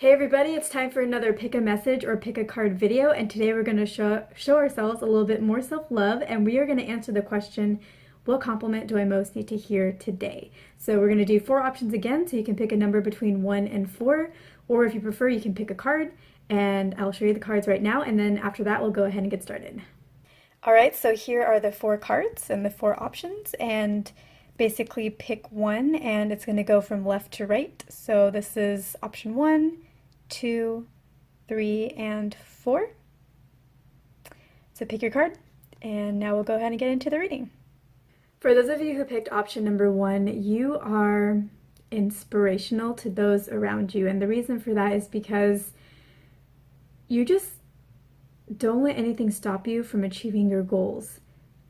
Hey everybody, it's time for another pick a message or pick a card video, and today we're going to show ourselves a little bit more self-love, and we are going to answer the question, what compliment do I most need to hear today? So we're going to do 4 options again, so you can pick a number between 1 and 4, or if you prefer you can pick a card, and I'll show you the cards right now, and then after that we'll go ahead and get started. Alright, so here are the 4 cards and the 4 options, and basically pick one and it's going to go from left to right. So this is option 1, 2, 3, and 4. So pick your card, and now we'll go ahead and get into the reading. For those of you who picked option number 1, you are inspirational to those around you, and the reason for that is because you just don't let anything stop you from achieving your goals.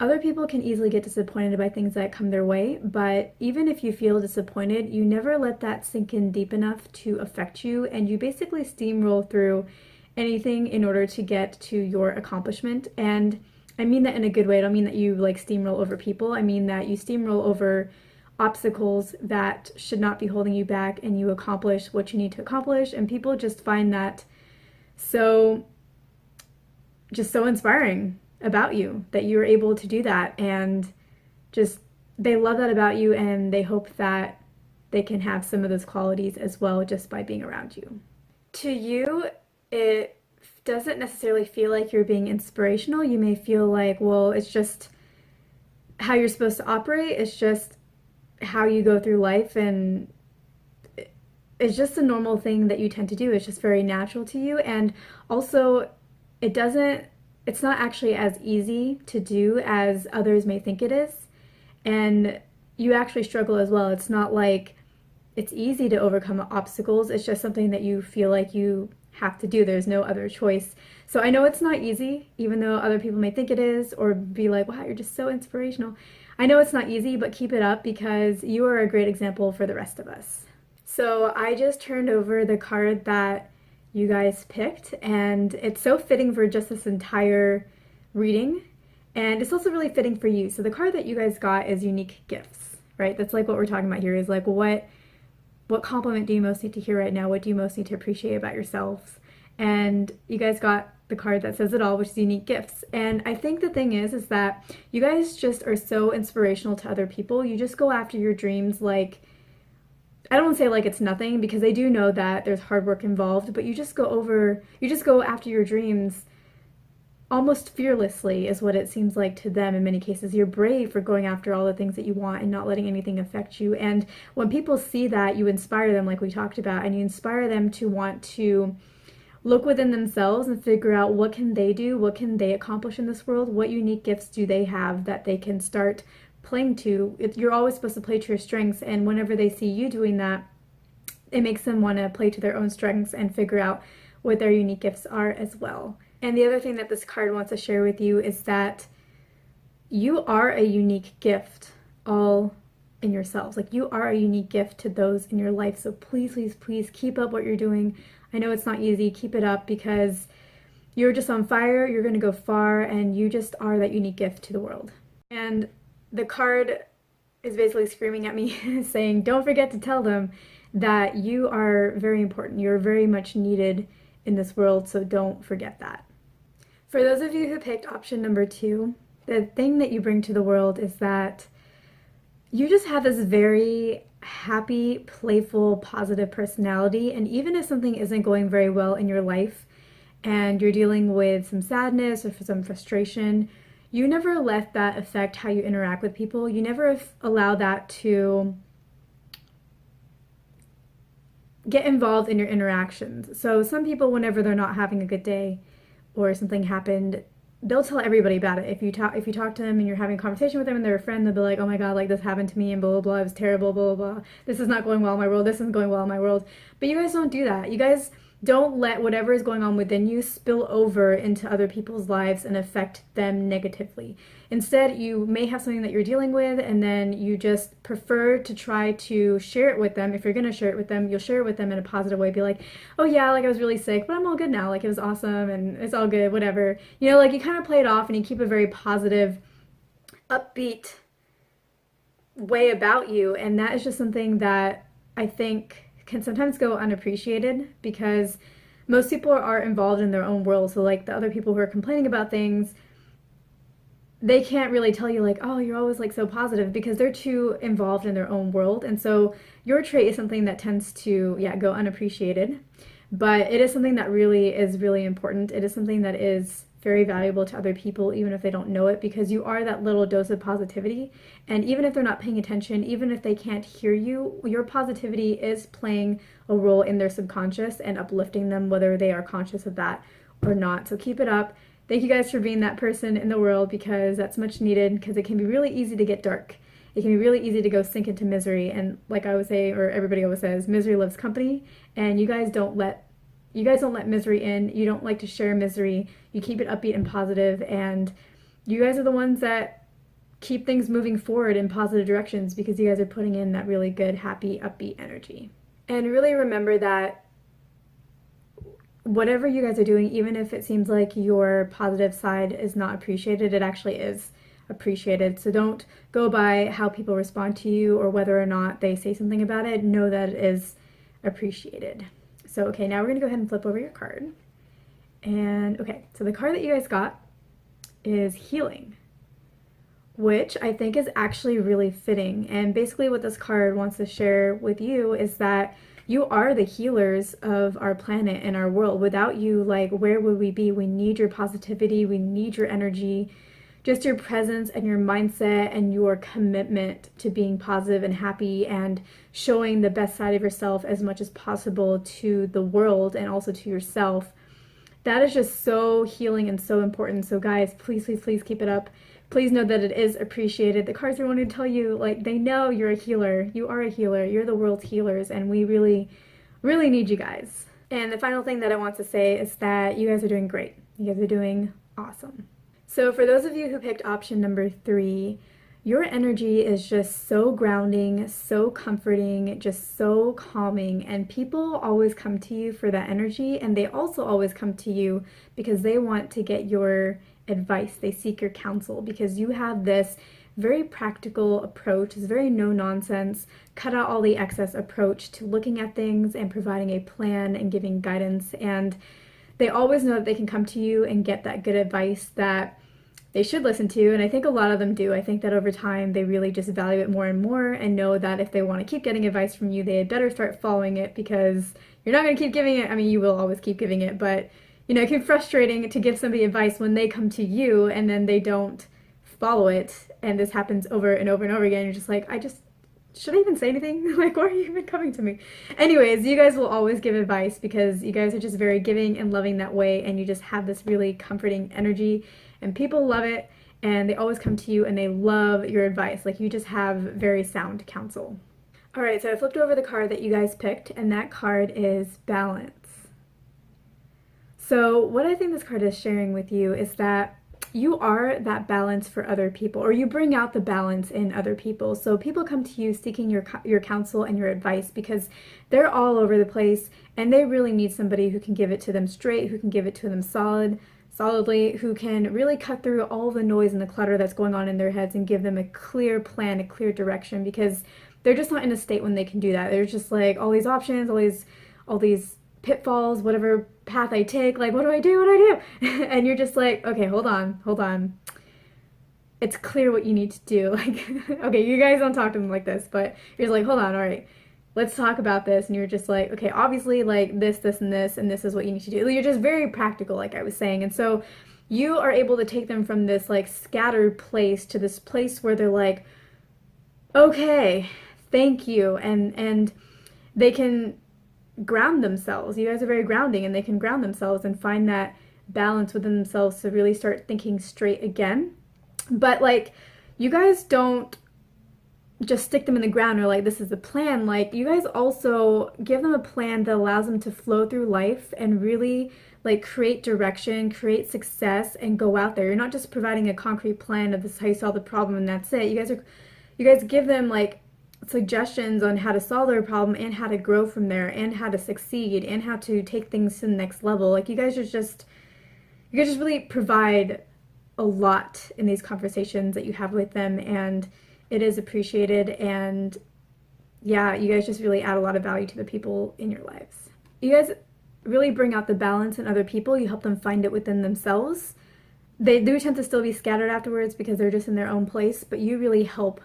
Other people can easily get disappointed by things that come their way, but even if you feel disappointed, you never let that sink in deep enough to affect you, and you basically steamroll through anything in order to get to your accomplishment. And I mean that in a good way. I don't mean that you like steamroll over people. I mean that you steamroll over obstacles that should not be holding you back, and you accomplish what you need to accomplish, and people just find that so inspiring about you that you're able to do that, and just they love that about you, and they hope that they can have some of those qualities as well just by being around you. To you, it doesn't necessarily feel like you're being inspirational. You may feel like, well, it's just how you're supposed to operate. It's just how you go through life, and it's just a normal thing that you tend to do. It's just very natural to you, and also it's not actually as easy to do as others may think it is, and you actually struggle as well. It's not like it's easy to overcome obstacles. It's just something that you feel like you have to do. There's no other choice. So I know it's not easy, even though other people may think it is or be like, wow, you're just so inspirational. I know it's not easy, but keep it up because you are a great example for the rest of us. So I just turned over the card that you guys picked, and it's so fitting for just this entire reading, and it's also really fitting for you. So the card that you guys got is unique gifts, right? That's like what we're talking about here, is like what compliment do you most need to hear right now? What do you most need to appreciate about yourselves? And you guys got the card that says it all, which is unique gifts. And I think the thing is that you guys just are so inspirational to other people. You just go after your dreams like, I don't want to say like it's nothing, because they do know that there's hard work involved, but you just go after your dreams almost fearlessly is what it seems like to them in many cases. You're brave for going after all the things that you want and not letting anything affect you. And when people see that, you inspire them like we talked about, and you inspire them to want to look within themselves and figure out what can they do, what can they accomplish in this world, what unique gifts do they have that they can start playing to. You're always supposed to play to your strengths, and whenever they see you doing that, it makes them want to play to their own strengths and figure out what their unique gifts are as well. And the other thing that this card wants to share with you is that you are a unique gift all in yourselves. Like, you are a unique gift to those in your life. So please, please, please keep up what you're doing. I know it's not easy. Keep it up, because you're just on fire. You're going to go far, and you just are that unique gift to the world. And the card is basically screaming at me saying, don't forget to tell them that you are very important. You're very much needed in this world, so don't forget that. For those of you who picked option number 2, the thing that you bring to the world is that you just have this very happy, playful, positive personality, and even if something isn't going very well in your life and you're dealing with some sadness or some frustration, you never let that affect how you interact with people. You never allow that to get involved in your interactions. So some people, whenever they're not having a good day or something happened, they'll tell everybody about it. If you talk to them and you're having a conversation with them and they're a friend, they'll be like, oh my God, like this happened to me and blah, blah, blah, it was terrible, blah, blah, blah. This is not going well in my world. This isn't going well in my world. But you guys don't do that. You guys don't let whatever is going on within you spill over into other people's lives and affect them negatively. Instead, you may have something that you're dealing with, and then you just prefer to try to share it with them. If you're going to share it with them, you'll share it with them in a positive way. Be like, oh yeah, like I was really sick, but I'm all good now. Like it was awesome and it's all good, whatever. You know, like you kind of play it off and you keep a very positive, upbeat way about you. And that is just something that I think can sometimes go unappreciated because most people are involved in their own world. So like the other people who are complaining about things, they can't really tell you like, oh, you're always like so positive, because they're too involved in their own world. And so your trait is something that tends to, yeah, go unappreciated. But it is something that really is really important. It is something that is very valuable to other people, even if they don't know it, because you are that little dose of positivity. And even if they're not paying attention, even if they can't hear you, your positivity is playing a role in their subconscious and uplifting them, whether they are conscious of that or not. So keep it up. Thank you guys for being that person in the world, because that's much needed, because it can be really easy to get dark. It can be really easy to go sink into misery. And like I always say, or everybody always says, misery loves company. And you guys don't let misery in. You don't like to share misery. You keep it upbeat and positive, and you guys are the ones that keep things moving forward in positive directions, because you guys are putting in that really good, happy, upbeat energy. And really remember that whatever you guys are doing, even if it seems like your positive side is not appreciated, it actually is appreciated. So don't go by how people respond to you or whether or not they say something about it. Know that it is appreciated. So, okay, now we're going to go ahead and flip over your card. And, okay, so the card that you guys got is Healing, which I think is actually really fitting. And basically what this card wants to share with you is that you are the healers of our planet and our world. Without you, like, where would we be? We need your positivity. We need your energy. Just your presence and your mindset and your commitment to being positive and happy and showing the best side of yourself as much as possible to the world and also to yourself. That is just so healing and so important. So guys, please, please, please keep it up. Please know that it is appreciated. The cards are wanting to tell you, like, they know you're a healer. You are a healer. You're the world's healers, and we really, really need you guys. And the final thing that I want to say is that you guys are doing great. You guys are doing awesome. So for those of you who picked option number 3, your energy is just so grounding, so comforting, just so calming, and people always come to you for that energy, and they also always come to you because they want to get your advice. They seek your counsel because you have this very practical approach, this very no-nonsense, cut out all the excess approach to looking at things and providing a plan and giving guidance. And they always know that they can come to you and get that good advice that they should listen to, and I think a lot of them do. I think that over time they really just value it more and more and know that if they want to keep getting advice from you, they had better start following it, because you're not going to keep giving it. I mean, you will always keep giving it, but you know, it can be frustrating to give somebody advice when they come to you and then they don't follow it, and this happens over and over and over again. You're just like, should I even say anything? Like, why are you even coming to me? Anyways, you guys will always give advice because you guys are just very giving and loving that way, and you just have this really comforting energy, and people love it, and they always come to you and they love your advice. Like, you just have very sound counsel. All right, so I flipped over the card that you guys picked, and that card is Balance. So what I think this card is sharing with you is that you are that balance for other people, or you bring out the balance in other people. So people come to you seeking your counsel and your advice because they're all over the place, and they really need somebody who can give it to them straight, who can give it to them solidly, who can really cut through all the noise and the clutter that's going on in their heads and give them a clear plan, a clear direction, because they're just not in a state when they can do that. They're just like, all these options, all these pitfalls, whatever path I take, like, what do I do? And you're just like, okay, hold on. It's clear what you need to do. Like, okay, you guys don't talk to them like this, but you're just like, hold on, all right, let's talk about this. And you're just like, okay, obviously, like, this, and this is what you need to do. You're just very practical, like I was saying. And so you are able to take them from this, like, scattered place to this place where they're like, okay, thank you. And they can ground themselves. You guys are very grounding, and they can ground themselves and find that balance within themselves to really start thinking straight again. But, like, you guys don't just stick them in the ground or like, this is the plan. Like, you guys also give them a plan that allows them to flow through life and really, like, create direction, create success, and go out there. You're not just providing a concrete plan of this is how you solve the problem and that's it. You guys give them, like, suggestions on how to solve their problem and how to grow from there and how to succeed and how to take things to the next level. Like, you guys just really provide a lot in these conversations that you have with them, and it is appreciated. And yeah, you guys just really add a lot of value to the people in your lives. You guys really bring out the balance in other people. You help them find it within themselves. They do tend to still be scattered afterwards because they're just in their own place, but you really help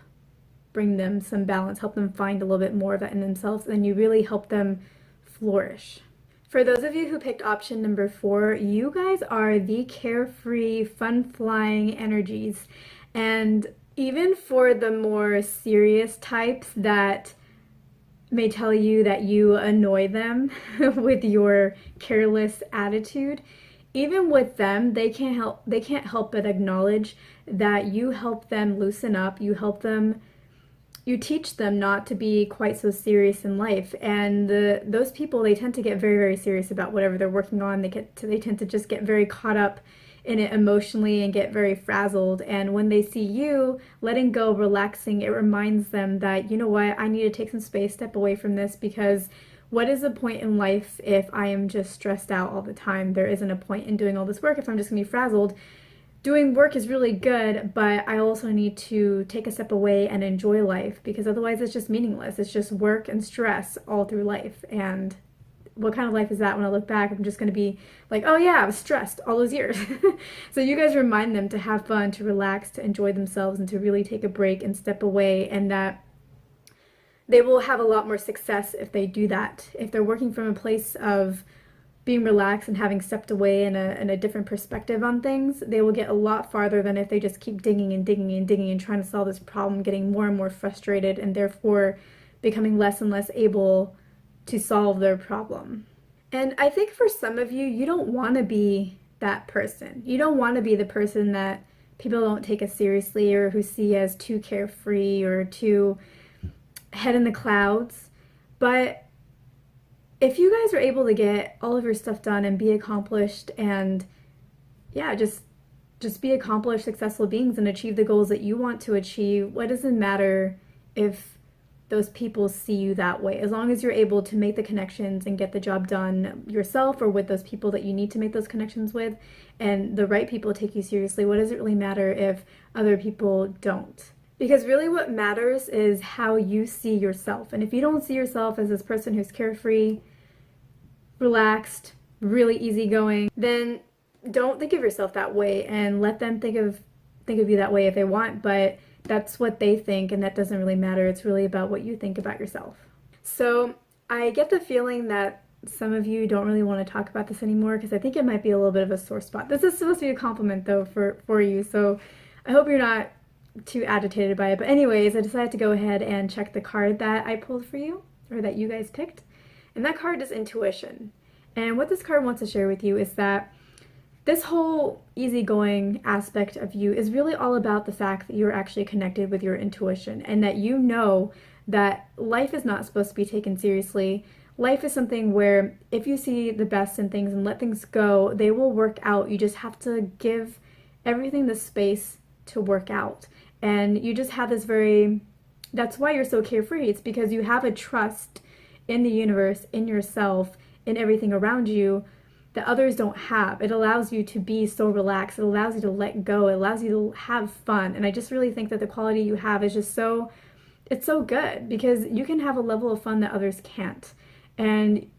bring them some balance, help them find a little bit more of that in themselves, and you really help them flourish. For those of you who picked option number 4, you guys are the carefree, fun-flying energies. And even for the more serious types that may tell you that you annoy them with your careless attitude, even with them, they can't help but acknowledge that you help them loosen up, you teach them not to be quite so serious in life. And those people, they tend to get very, very serious about whatever they're working on. They tend to just get very caught up in it emotionally and get very frazzled. And when they see you letting go, relaxing, it reminds them that, you know what, I need to take some space, step away from this, because what is the point in life if I am just stressed out all the time? There isn't a point in doing all this work if I'm just gonna be frazzled. Doing work is really good, but I also need to take a step away and enjoy life, because otherwise it's just meaningless. It's just work and stress all through life. And what kind of life is that when I look back? I'm just going to be like, oh yeah, I was stressed all those years. So you guys remind them to have fun, to relax, to enjoy themselves, and to really take a break and step away, and that they will have a lot more success if they do that. If they're working from a place of being relaxed and having stepped away in a different perspective on things, they will get a lot farther than if they just keep digging and digging and digging and trying to solve this problem, getting more and more frustrated, and therefore becoming less and less able to solve their problem. And I think for some of you, you don't want to be that person. You don't want to be the person that people don't take as seriously or who see as too carefree or too head in the clouds. But if you guys are able to get all of your stuff done and be accomplished and yeah, just be accomplished, successful beings and achieve the goals that you want to achieve, what does it matter if those people see you that way? As long as you're able to make the connections and get the job done yourself or with those people that you need to make those connections with, and the right people take you seriously, what does it really matter if other people don't? Because really what matters is how you see yourself. And if you don't see yourself as this person who's carefree, relaxed, really easygoing, then don't think of yourself that way, and let them think of you that way if they want, but that's what they think, and that doesn't really matter. It's really about what you think about yourself. So I get the feeling that some of you don't really want to talk about this anymore, because I think it might be a little bit of a sore spot. This is supposed to be a compliment though for you, so I hope you're not too agitated by it. But anyways, I decided to go ahead and check the card that I pulled for you, or that you guys picked, and that card is intuition. And what this card wants to share with you is that this whole easygoing aspect of you is really all about the fact that you're actually connected with your intuition, and that you know that life is not supposed to be taken seriously. Life is something where if you see the best in things and let things go, they will work out. You just have to give everything the space to work out. And you just have this that's why you're so carefree. It's because you have a trust in the universe, in yourself, in everything around you, that others don't have. It allows you to be so relaxed. It allows you to let go. It allows you to have fun. And I just really think that the quality you have is just it's so good, because you can have a level of fun that others can't. And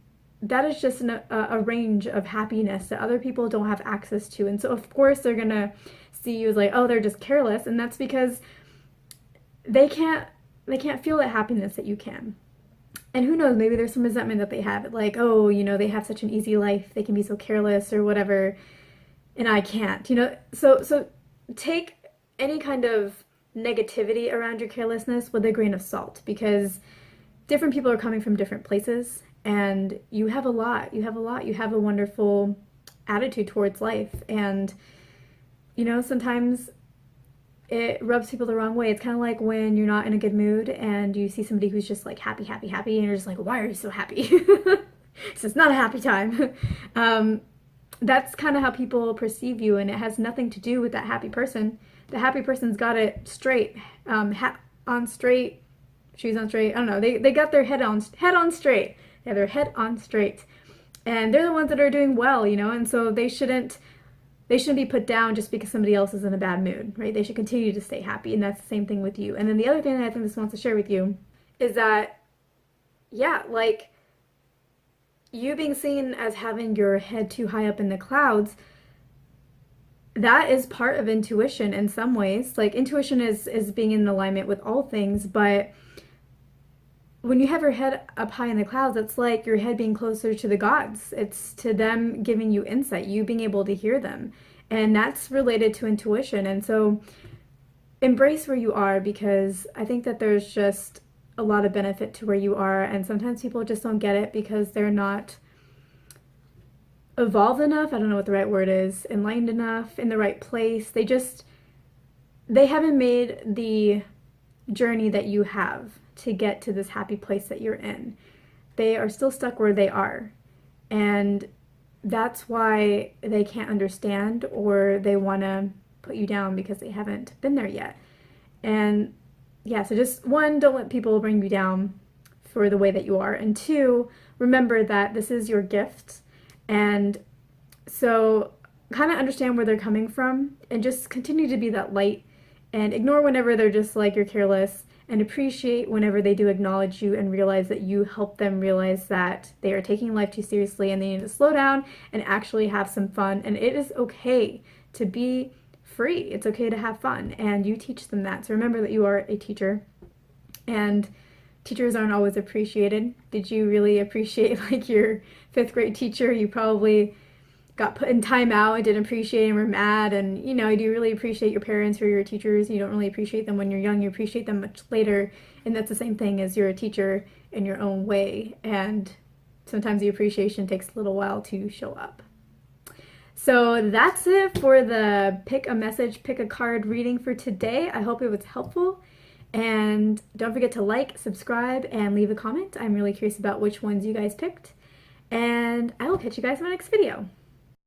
that is just a range of happiness that other people don't have access to. And so of course they're gonna see you as like, oh, they're just careless. And that's because they can't feel that happiness that you can. And who knows, maybe there's some resentment that they have, like, oh, they have such an easy life, they can be so careless or whatever, and I can't, So take any kind of negativity around your carelessness with a grain of salt, because different people are coming from different places, and you have a a wonderful attitude towards life, and, sometimes it rubs people the wrong way. It's kind of like when you're not in a good mood and you see somebody who's just like happy, happy, happy, and you're just like, why are you so happy? So it's not a happy time. That's kind of how people perceive you, and it has nothing to do with that happy person. The happy person's got it straight, hat on straight, shoes on straight. I don't know. They got their head on straight. They have their head on straight, and they're the ones that are doing well, and so they shouldn't be put down just because somebody else is in a bad mood, right? They should continue to stay happy, and that's the same thing with you. And then the other thing that I think this wants to share with you is that Yeah, like you being seen as having your head too high up in the clouds, that is part of intuition in some ways. Like intuition is being in alignment with all things, but when you have your head up high in the clouds, it's like your head being closer to the gods. It's to them giving you insight, you being able to hear them. And that's related to intuition. And so embrace where you are, because I think that there's just a lot of benefit to where you are. And sometimes people just don't get it because they're not evolved enough. I don't know what the right word is, enlightened enough, in the right place. They haven't made the journey that you have to get to this happy place that you're in. They are still stuck where they are. And that's why they can't understand, or they want to put you down because they haven't been there yet. And yeah, so just one, don't let people bring you down for the way that you are. And two, remember that this is your gift. And so kind of understand where they're coming from and just continue to be that light, and ignore whenever they're just like you're careless, and appreciate whenever they do acknowledge you and realize that you help them realize that they are taking life too seriously and they need to slow down and actually have some fun. And it is okay to be free. It's okay to have fun, and you teach them that. So remember that you are a teacher, and teachers aren't always appreciated. Did you really appreciate like your fifth grade teacher? You probably got put in timeout and didn't appreciate and were mad. And you know, do you really appreciate your parents or your teachers? You don't really appreciate them when you're young. You appreciate them much later. And that's the same thing as you're a teacher in your own way. And sometimes the appreciation takes a little while to show up. So that's it for the pick a message, pick a card reading for today. I hope it was helpful. And don't forget to like, subscribe, and leave a comment. I'm really curious about which ones you guys picked. And I will catch you guys in my next video.